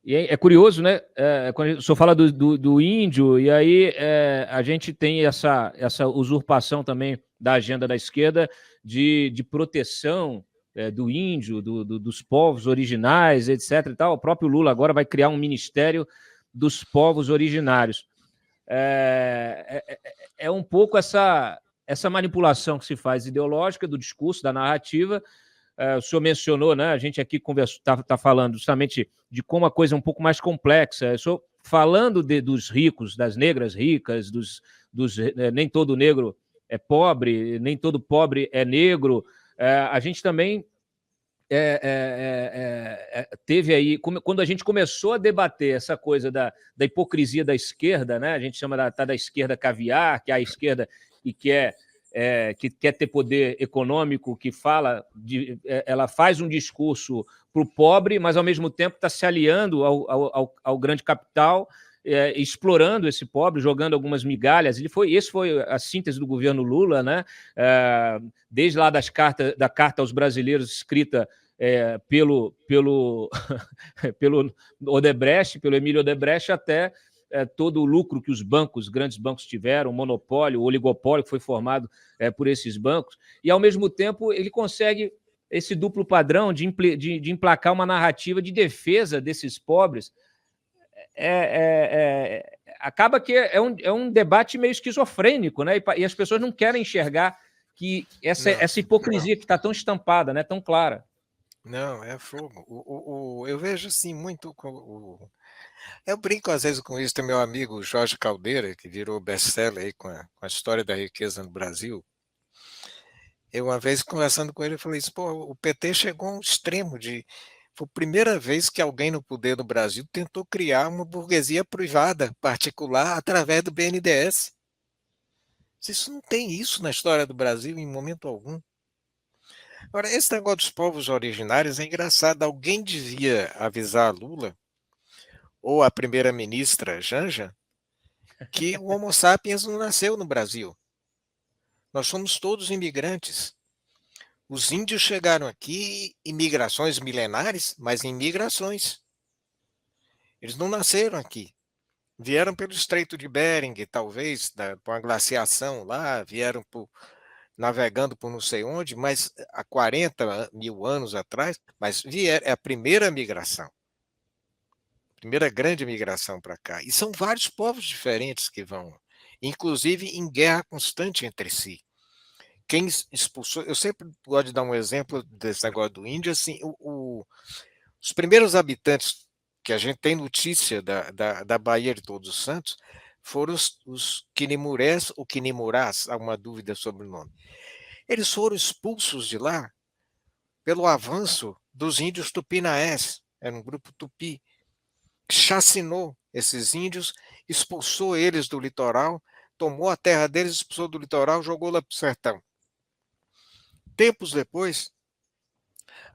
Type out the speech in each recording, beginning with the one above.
E é curioso, né? Quando o senhor fala do índio, e aí a gente tem essa usurpação também da agenda da esquerda de proteção do índio, dos povos originais, etc. E tal. O próprio Lula agora vai criar um ministério dos povos originários. É um pouco essa manipulação que se faz ideológica do discurso, da narrativa. O senhor mencionou, né? A gente aqui está falando justamente de como a coisa é um pouco mais complexa. Eu estou falando dos ricos, das negras ricas, nem todo negro é pobre, nem todo pobre é negro. A gente também teve aí, quando a gente começou a debater essa coisa da hipocrisia da esquerda, né? A gente chama da esquerda caviar, que é a esquerda e que quer ter poder econômico, que ela faz um discurso para o pobre, mas ao mesmo tempo está se aliando ao grande capital, explorando esse pobre, jogando algumas migalhas. Esse foi a síntese do governo Lula, né? Desde lá da carta aos brasileiros escrita pelo Odebrecht, pelo Emílio Odebrecht, até todo o lucro que os grandes bancos tiveram, o monopólio, o oligopólio que foi formado por esses bancos, e, ao mesmo tempo, ele consegue esse duplo padrão de emplacar uma narrativa de defesa desses pobres. Acaba que é um debate meio esquizofrênico, né? E as pessoas não querem enxergar que essa hipocrisia que está tão estampada, né? Tão clara. Não, é fogo. Eu vejo assim muito. Eu brinco às vezes com isso. Tem meu amigo Jorge Caldeira, que virou best-seller aí com a história da riqueza no Brasil. Eu, uma vez conversando com ele, eu falei: pô, o PT chegou a um extremo de. Foi a primeira vez que alguém no poder no Brasil tentou criar uma burguesia privada, particular, através do BNDES. Isso não tem isso na história do Brasil em momento algum. Agora, esse negócio dos povos originários é engraçado. Alguém devia avisar a Lula, ou a primeira-ministra Janja, que o Homo sapiens não nasceu no Brasil. Nós somos todos imigrantes. Os índios chegaram aqui em migrações milenares, mas em migrações. Eles não nasceram aqui. Vieram pelo Estreito de Bering, talvez, por uma glaciação lá, vieram navegando por não sei onde, mas há 40 mil anos atrás, mas é a primeira migração. Primeira grande migração para cá. E são vários povos diferentes que vão, inclusive em guerra constante entre si. Quem expulsou, eu sempre gosto de dar um exemplo desse negócio do índio, assim, os primeiros habitantes que a gente tem notícia da Baía de Todos os Santos foram os Quinimurés ou Quinimurás, há uma dúvida sobre o nome. Eles foram expulsos de lá pelo avanço dos índios tupinaés, era um grupo tupi, que chacinou esses índios, expulsou eles do litoral, tomou a terra deles, expulsou do litoral, jogou lá para o sertão. Tempos depois,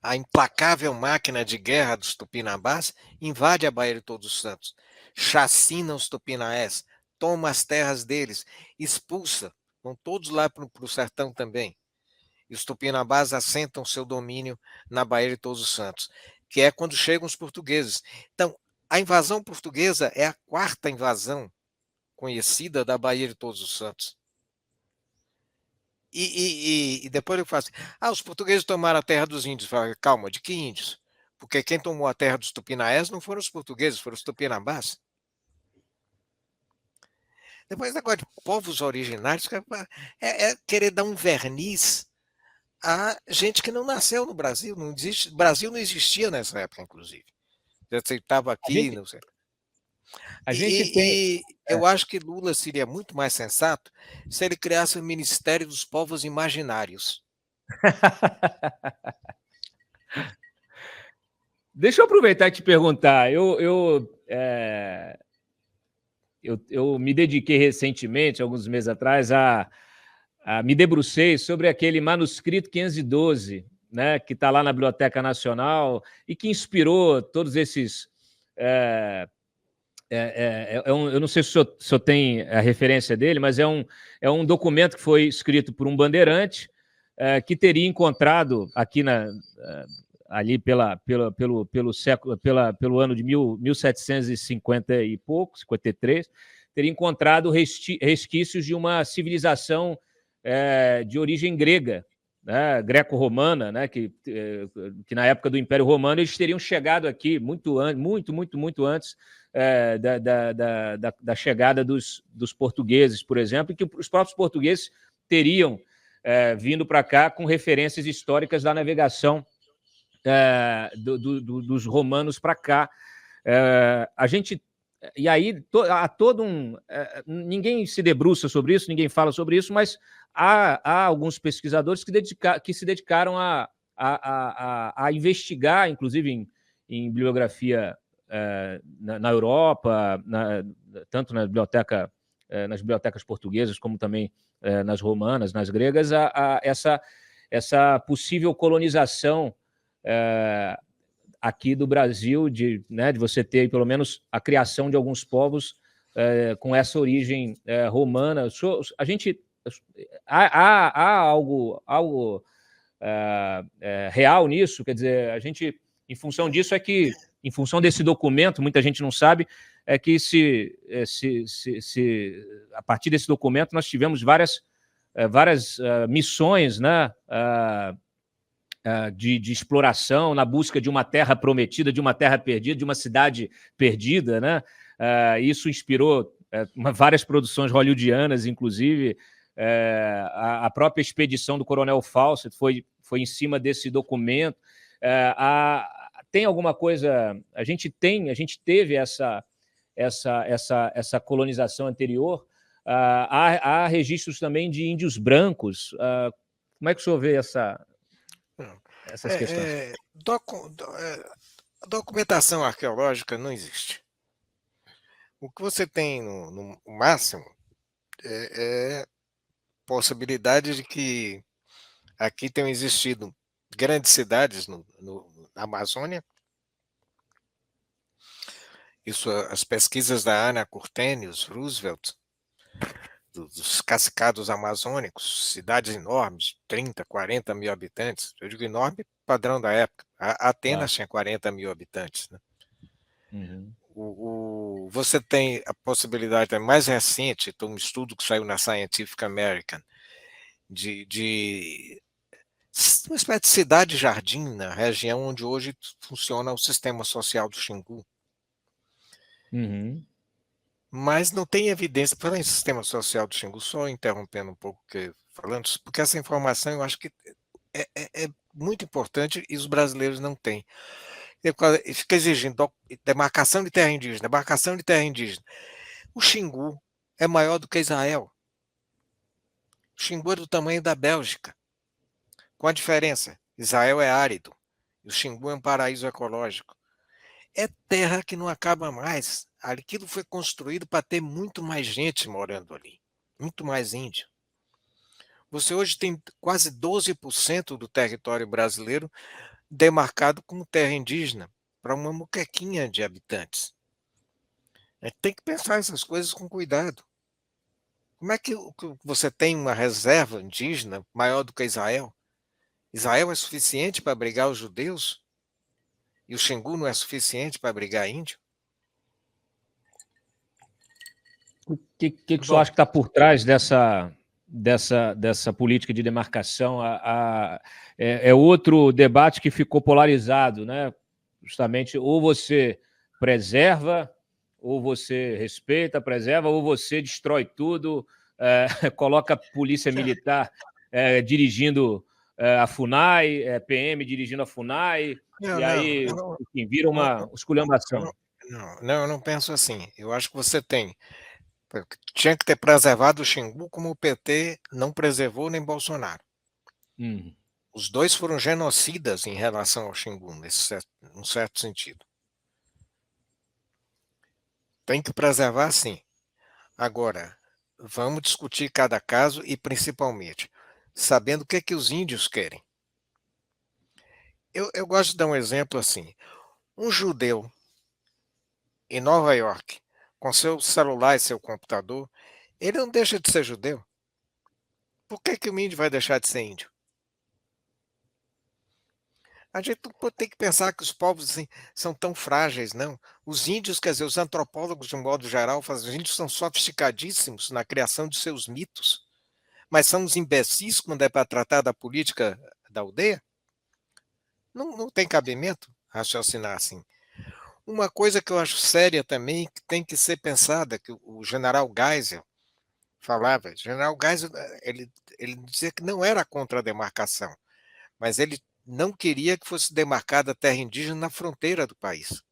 a implacável máquina de guerra dos tupinambás invade a Baía de Todos os Santos, chacina os tupinaés, toma as terras deles, expulsa, vão todos lá para o sertão também. E os tupinambás assentam seu domínio na Baía de Todos os Santos, que é quando chegam os portugueses. Então, a invasão portuguesa é a quarta invasão conhecida da Baía de Todos os Santos. E depois eu falo assim, os portugueses tomaram a terra dos índios. Falo, calma, de que índios? Porque quem tomou a terra dos tupinaés não foram os portugueses, foram os tupinambás. Depois, agora de povos originários, é querer dar um verniz a gente que não nasceu no Brasil. Não existe, o Brasil não existia nessa época, inclusive. Você estava aqui, não sei. Eu acho que Lula seria muito mais sensato se ele criasse o Ministério dos Povos Imaginários. Deixa eu aproveitar e te perguntar. Eu me dediquei recentemente, alguns meses atrás, me debrucei sobre aquele manuscrito 512, né, que está lá na Biblioteca Nacional e que inspirou todos esses... eu não sei se o senhor tem a referência dele, mas é um documento que foi escrito por um bandeirante que teria encontrado aqui ali pelo ano de 1750 e pouco, 53, teria encontrado resquícios de uma civilização de origem grega, né, greco-romana, né, que na época do Império Romano eles teriam chegado aqui muito antes da chegada dos portugueses, por exemplo, e que os próprios portugueses teriam vindo para cá com referências históricas da navegação dos romanos para cá. A gente e aí há todo um ninguém se debruça sobre isso, ninguém fala sobre isso, mas há alguns pesquisadores que se dedicaram a investigar, inclusive em bibliografia na Europa, tanto nas bibliotecas portuguesas como também nas romanas, nas gregas, essa possível colonização aqui do Brasil, de você ter pelo menos a criação de alguns povos com essa origem romana. A gente há algo real nisso, quer dizer, a gente, em função disso, em função desse documento, muita gente não sabe, é que a partir desse documento nós tivemos várias missões, né, de exploração, na busca de uma terra prometida, de uma terra perdida, de uma cidade perdida, né? Isso inspirou várias produções hollywoodianas, inclusive. A própria expedição do Coronel Fawcett foi em cima desse documento. Tem alguma coisa... A gente teve essa colonização anterior. Há registros também de índios brancos. Como é que o senhor vê essas questões? Documentação arqueológica não existe. O que você tem no máximo é possibilidade de que aqui tenham existido grandes cidades na Amazônia. Isso, as pesquisas da Ana Courtenius Roosevelt, dos cacicados amazônicos, cidades enormes, 30, 40 mil habitantes. Eu digo enorme padrão da época. Atenas tinha 40 mil habitantes. Né? Uhum. Você tem a possibilidade mais recente, um estudo que saiu na Scientific American, de uma espécie de cidade-jardim na região onde hoje funciona o sistema social do Xingu. Uhum. Mas não tem evidência para o sistema social do Xingu, só interrompendo um pouco, porque essa informação eu acho que é muito importante e os brasileiros não têm. Fica exigindo demarcação de terra indígena, demarcação de terra indígena. O Xingu é maior do que Israel. O Xingu é do tamanho da Bélgica. Com a diferença, Israel é árido e o Xingu é um paraíso ecológico. É terra que não acaba mais. Aquilo foi construído para ter muito mais gente morando ali, muito mais índio. Você hoje tem quase 12% do território brasileiro demarcado como terra indígena para uma muquequinha de habitantes. Tem que pensar essas coisas com cuidado. Como é que você tem uma reserva indígena maior do que Israel? Israel é suficiente para abrigar os judeus? E o Xingu não é suficiente para abrigar índio? O que o senhor acha que está por trás dessa política de demarcação? É outro debate que ficou polarizado, né? Justamente, ou você preserva, ou você respeita, preserva, ou você destrói tudo, coloca a polícia militar dirigindo a FUNAI, PM dirigindo a FUNAI, aí, enfim, vira uma esculhambação. Não, eu não penso assim. Eu acho que você tinha que ter preservado o Xingu como o PT não preservou nem Bolsonaro. Os dois foram genocidas em relação ao Xingu, num certo sentido. Tem que preservar, sim. Agora, vamos discutir cada caso e, principalmente, sabendo o que é que os índios querem. Eu gosto de dar um exemplo assim. Um judeu em Nova York, com seu celular e seu computador, ele não deixa de ser judeu. Por que o índio vai deixar de ser índio? A gente não tem que pensar que os povos assim, são tão frágeis, não. Os índios, quer dizer, os antropólogos, de um modo geral, fazem, os índios são sofisticadíssimos na criação de seus mitos, mas são uns imbecis quando é para tratar da política da aldeia? Não tem cabimento raciocinar assim. Uma coisa que eu acho séria também, que tem que ser pensada, que o general Geisel falava, o general Geisel, ele dizia que não era contra a demarcação, mas ele não queria que fosse demarcada a terra indígena na fronteira do país.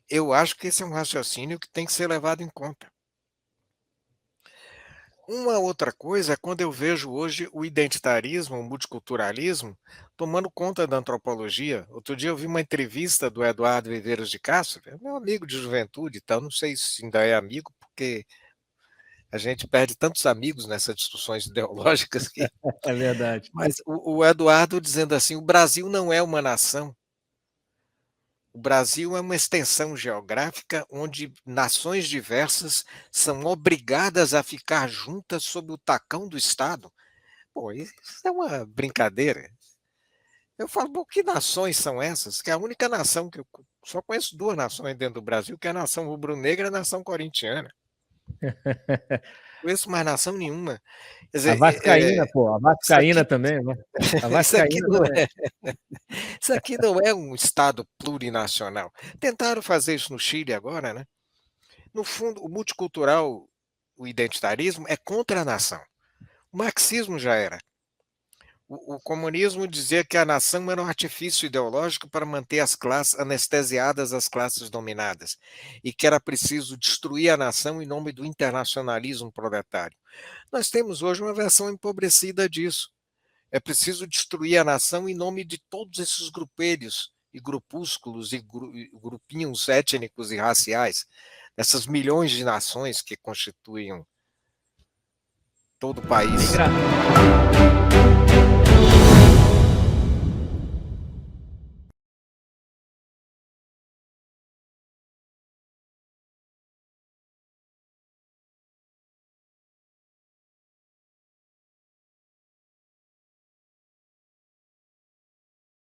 Eu acho que esse é um raciocínio que tem que ser levado em conta. Uma outra coisa é quando eu vejo hoje o identitarismo, o multiculturalismo, tomando conta da antropologia. Outro dia eu vi uma entrevista do Eduardo Viveiros de Castro, meu amigo de juventude e tal, não sei se ainda é amigo, porque a gente perde tantos amigos nessas discussões ideológicas que... É verdade. Mas o Eduardo dizendo assim, o Brasil não é uma nação, o Brasil é uma extensão geográfica onde nações diversas são obrigadas a ficar juntas sob o tacão do Estado. Pô, isso é uma brincadeira. Eu falo, pô, que nações são essas? Que a única nação que eu só conheço duas nações dentro do Brasil, que é a nação rubro-negra e a nação corintiana. Não conheço mais nação nenhuma. Quer A dizer, Vascaína, pô, a isso Vascaína aqui, também, né? A isso aqui Vascaína não também. é, isso aqui não é um Estado plurinacional. Tentaram fazer isso no Chile agora, né? No fundo, o multicultural, o identitarismo é contra a nação. O marxismo já era. O comunismo dizia que a nação era um artifício ideológico para manter as classes anestesiadas, as classes dominadas, e que era preciso destruir a nação em nome do internacionalismo proletário. Nós temos hoje uma versão empobrecida disso. É preciso destruir a nação em nome de todos esses grupelhos e grupúsculos e grupinhos étnicos e raciais, dessas milhões de nações que constituem todo o É país. engraçado.